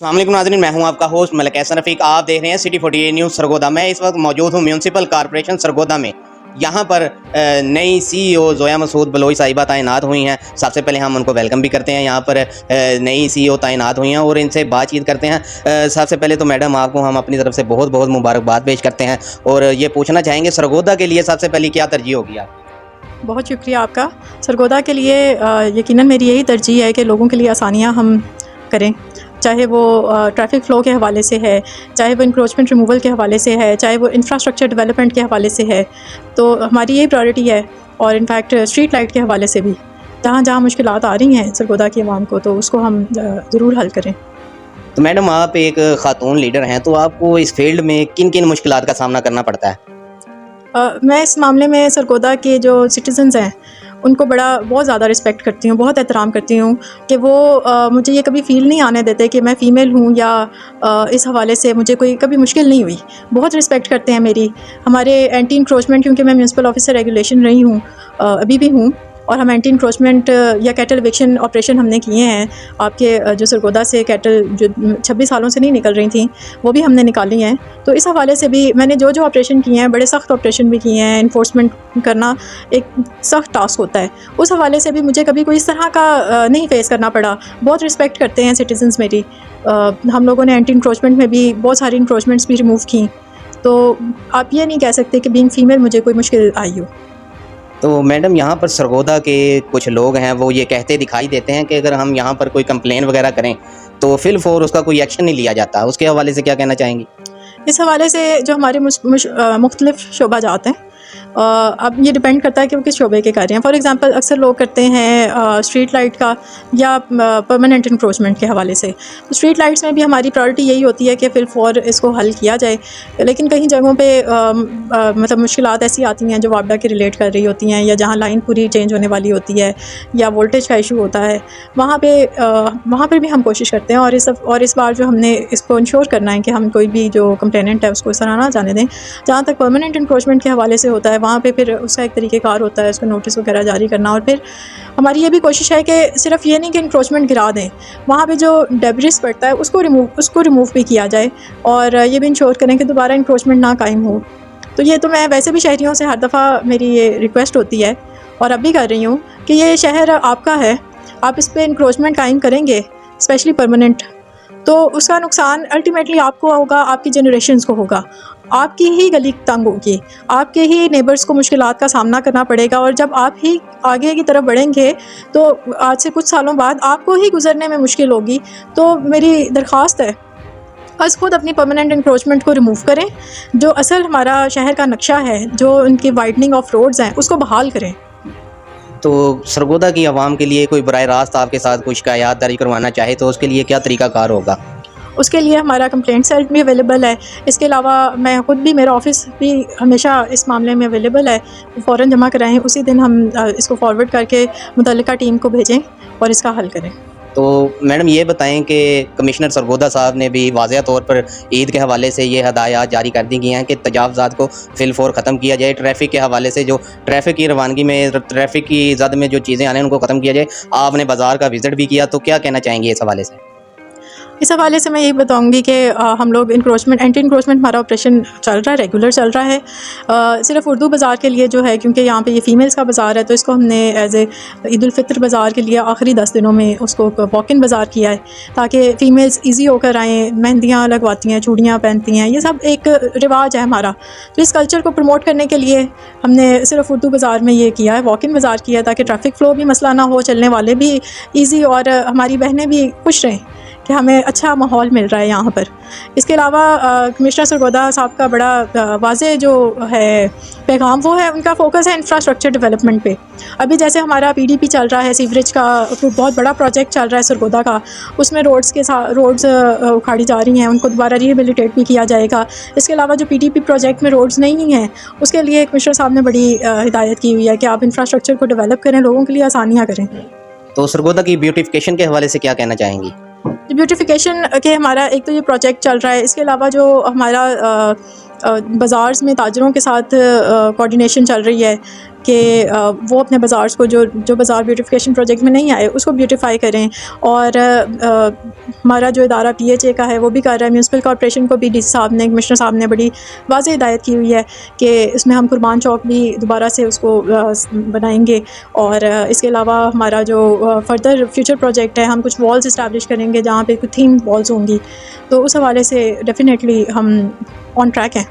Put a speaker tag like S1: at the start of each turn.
S1: अस्सलाम वालेकुम नाज़रीन, मैं हूं आपका होस्ट मलिक एहसन रफ़ीक। आप देख रहे हैं सिटी 48 न्यूज़ सरगोदा। मैं इस वक्त मौजूद हूं म्यूनसिपल कॉरपोरेशन सरगोदा में। यहां पर नई CEO जोया मसूद बलोच साहिबा तैनात हुई हैं। सबसे पहले हम उनको वेलकम भी करते हैं। यहां पर नई CEO तैनात हुई हैं और इनसे बातचीत करते हैं। सबसे पहले तो मैडम आपको हम अपनी तरफ से बहुत बहुत मुबारकबाद पेश करते हैं और ये पूछना चाहेंगे सरगोदा के लिए सबसे पहले क्या तरजीह होगी आप?
S2: बहुत शुक्रिया आपका। सरगोदा के लिए यकीनन मेरी यही तरजीह है कि लोगों के लिए आसानियाँ हम करें, चाहे वो ट्रैफिक फ़्लो के हवाले से है, चाहे वो इंक्रोचमेंट रिमूवल के हवाले से है, चाहे वो इंफ्रास्ट्रक्चर डेवलपमेंट के हवाले से है। तो हमारी यही प्रायोरिटी है और इनफैक्ट स्ट्रीट लाइट के हवाले से भी जहाँ जहाँ मुश्किलात आ रही हैं सरगोदा की आवाम को, तो उसको हम ज़रूर हल करें।
S1: तो मैडम आप एक ख़ातून लीडर हैं, तो आपको इस फील्ड में किन किन मुश्किलात का सामना करना पड़ता है?
S2: मैं इस मामले में सरगोदा के जो सिटीज़न्स हैं उनको बहुत ज़्यादा रिस्पेक्ट करती हूँ, बहुत एहतराम करती हूँ कि वो मुझे ये कभी फ़ील नहीं आने देते कि मैं फ़ीमेल हूँ या इस हवाले से मुझे कोई कभी मुश्किल नहीं हुई। बहुत रिस्पेक्ट करते हैं मेरी। हमारे एंटी इंक्रोचमेंट, क्योंकि मैं म्यूनसिपल ऑफिसर रेगुलेशन रही हूँ, अभी भी हूँ, और हम एंटी इंक्रोचमेंट या कैटल एविक्शन ऑपरेशन हमने किए हैं। आपके जो सरगोदा से कैटल जो 26 सालों से नहीं निकल रही थी वो भी हमने निकाली हैं। तो इस हवाले से भी मैंने जो ऑपरेशन किए हैं, बड़े सख्त ऑपरेशन भी किए हैं। इन्फोर्समेंट करना एक सख्त टास्क होता है। उस हवाले से भी मुझे कभी कोई इस तरह का नहीं फेस करना पड़ा। बहुत रिस्पेक्ट करते हैं सिटीजन्स मेरी। हम लोगों ने एंटी इंक्रोचमेंट में भी बहुत सारी इंक्रोचमेंट्स भी रिमूव की। तो आप ये नहीं कह सकते कि बीइंग फीमेल मुझे कोई मुश्किल आई हो।
S1: तो मैडम यहाँ पर सरगोदा के कुछ लोग हैं वो ये कहते दिखाई देते हैं कि अगर हम यहाँ पर कोई कंप्लेन वगैरह करें तो फिल फॉर उसका कोई एक्शन नहीं लिया जाता। उसके हवाले से क्या कहना चाहेंगी?
S2: इस हवाले से जो हमारे मुख्तलिफ शोबा जाते हैं, अब ये डिपेंड करता है कि वो किस शोबे के कर रहे हैं। फॉर एग्ज़ाम्पल अक्सर लोग करते हैं स्ट्रीट लाइट का या परमानेंट इंक्रोचमेंट के हवाले से। तो स्ट्रीट लाइट्स में भी हमारी प्रायोरिटी यही होती है कि फिल फॉर इसको हल किया जाए। लेकिन कहीं जगहों पे मतलब मुश्किलात ऐसी आती हैं जो वापडा के रिलेट कर रही होती हैं, या जहाँ लाइन पूरी चेंज होने वाली होती है या वोल्टेज का इशू होता है, वहाँ पर भी हम कोशिश करते हैं। और इस बार जो हमने इसको इंश्योर करना है कि हम कोई भी जो कंप्लेनेंट है उसको इस तरह ना जाने दें। जहाँ तक परमानेंट इंक्रोचमेंट के हवाले से होता है, वहाँ पे फिर उसका एक तरीक़ेकार होता है, उसको नोटिस वगैरह जारी करना। और फिर हमारी ये भी कोशिश है कि सिर्फ ये नहीं कि इंक्रोचमेंट गिरा दें, वहाँ पे जो डेब्रिस पड़ता है उसको रिमूव भी किया जाए और ये भी इंश्योर करें कि दोबारा इंक्रोचमेंट ना कायम हो। तो ये तो मैं वैसे भी शहरियों से हर दफ़ा मेरी ये रिक्वेस्ट होती है और अब भी कर रही हूँ कि ये शहर आपका है, आप इस पर इंक्रोचमेंट कायम करेंगे, स्पेशली परमानेंट, तो उसका नुकसान अल्टीमेटली आपको होगा, आपकी जनरेशन्स को होगा। आपकी ही गली तंग होगी, आपके ही नेबर्स को मुश्किलात का सामना करना पड़ेगा। और जब आप ही आगे की तरफ बढ़ेंगे तो आज से कुछ सालों बाद आपको ही गुजरने में मुश्किल होगी। तो मेरी दरख्वास्त है, बस खुद अपनी परमानेंट इंक्रोचमेंट को रिमूव करें। जो असल हमारा शहर का नक्शा है, जो उनकी वाइडनिंग ऑफ रोड्स हैं, उसको बहाल करें।
S1: तो सरगोदा की आवाम के लिए कोई बराह रास्त आपके साथ कुछ शिकायत दर्ज करवाना चाहे तो उसके लिए क्या तरीक़ाकार होगा?
S2: उसके लिए हमारा कंप्लेंट सेल भी अवेलेबल है। इसके अलावा मैं खुद भी, मेरा ऑफ़िस भी हमेशा इस मामले में अवेलेबल है। फ़ौरन जमा कराएँ, उसी दिन हम इसको फॉरवर्ड करके मुतल्लिका टीम को भेजें और इसका हल करें।
S1: तो मैडम ये बताएं कि कमिश्नर सरगोदा साहब ने भी वाज़ेह तौर पर ईद के हवाले से ये हदायत जारी कर दी गई हैं कि तजावज़ात को फिल फॉर ख़त्म किया जाए। ट्रैफ़िक के हवाले से जो ट्रैफ़िक की रवानगी में, ट्रैफ़िक की ज़द में जो चीज़ें आने उनको ख़त्म किया जाए। आपने बाज़ार का विज़िट भी किया, तो क्या कहना चाहेंगे इस हवाले से?
S2: इस हवाले से मैं यही बताऊंगी कि हम लोग एंटी इंक्रोचमेंट हमारा ऑपरेशन चल रहा है, रेगुलर चल रहा है। सिर्फ उर्दू बाज़ार के लिए जो है, क्योंकि यहाँ पे ये फ़ीमेल्स का बाज़ार है, तो इसको हमने एज ए ईद उल फितर बाज़ार के लिए आखिरी 10 दिनों में उसको वॉक इन बाज़ार किया है, ताकि फ़ीमेल्स ईजी होकर आएँ। मेहंदियाँ लगवाती हैं, चूड़ियाँ पहनती हैं, ये सब एक रिवाज है हमारा। तो इस कल्चर को प्रमोट करने के लिए हमने सिर्फ उर्दू बाज़ार में ये किया है, वॉक इन बाज़ार किया है, ताकि ट्रैफिक फ़्लो भी मसला ना हो, चलने वाले भी ईजी और हमारी बहनें भी खुश रहें कि हमें अच्छा माहौल मिल रहा है यहाँ पर। इसके अलावा कमिश्नर सरगोदा साहब का बड़ा वाज़े जो है पैगाम, वो है उनका फोकस है इंफ्रास्ट्रक्चर डेवलपमेंट पे। अभी जैसे हमारा PDP चल रहा है, सीवरेज का बहुत बड़ा प्रोजेक्ट चल रहा है सरगोदा का, उसमें रोड्स उखाड़ी जा रही हैं, उनको दोबारा रिहेबिलिटेट भी किया जाएगा। इसके अलावा जो PDP प्रोजेक्ट में रोड्स नहीं हैं, उसके लिए कमिश्नर साहब ने बड़ी हिदायत की हुई है कि आप इंफ्रास्ट्रक्चर को डेवलप करें, लोगों के लिए आसानियाँ करें।
S1: तो सरगोदा की ब्यूटिफिकेशन के हवाले से क्या कहना चाहेंगी?
S2: ब्यूटिफिकेशन के हमारा एक तो ये प्रोजेक्ट चल रहा है। इसके अलावा जो हमारा बाज़ार्स में ताजरों के साथ कोऑर्डिनेशन चल रही है कि वो अपने बाज़ार्स को जो बाज़ार ब्यूटिफिकेशन प्रोजेक्ट में नहीं आए उसको ब्यूटिफाई करें। और हमारा जो इदारा PHA का है वो भी कर रहा है। म्यूनसिपल कॉर्पोरेशन को भी DC साहब ने, कमिश्नर साहब ने बड़ी वाज़ेह हिदायत की हुई है कि इसमें हम कुर्बान चौक भी दोबारा से उसको बनाएंगे। और इसके अलावा हमारा जो फर्दर फ्यूचर प्रोजेक्ट है, हम कुछ वॉल्स इस्टेब्लिश करेंगे जहाँ पे कुछ थीम वॉल्स होंगी। तो उस हवाले से डेफिनेटली हम ऑन ट्रैक हैं।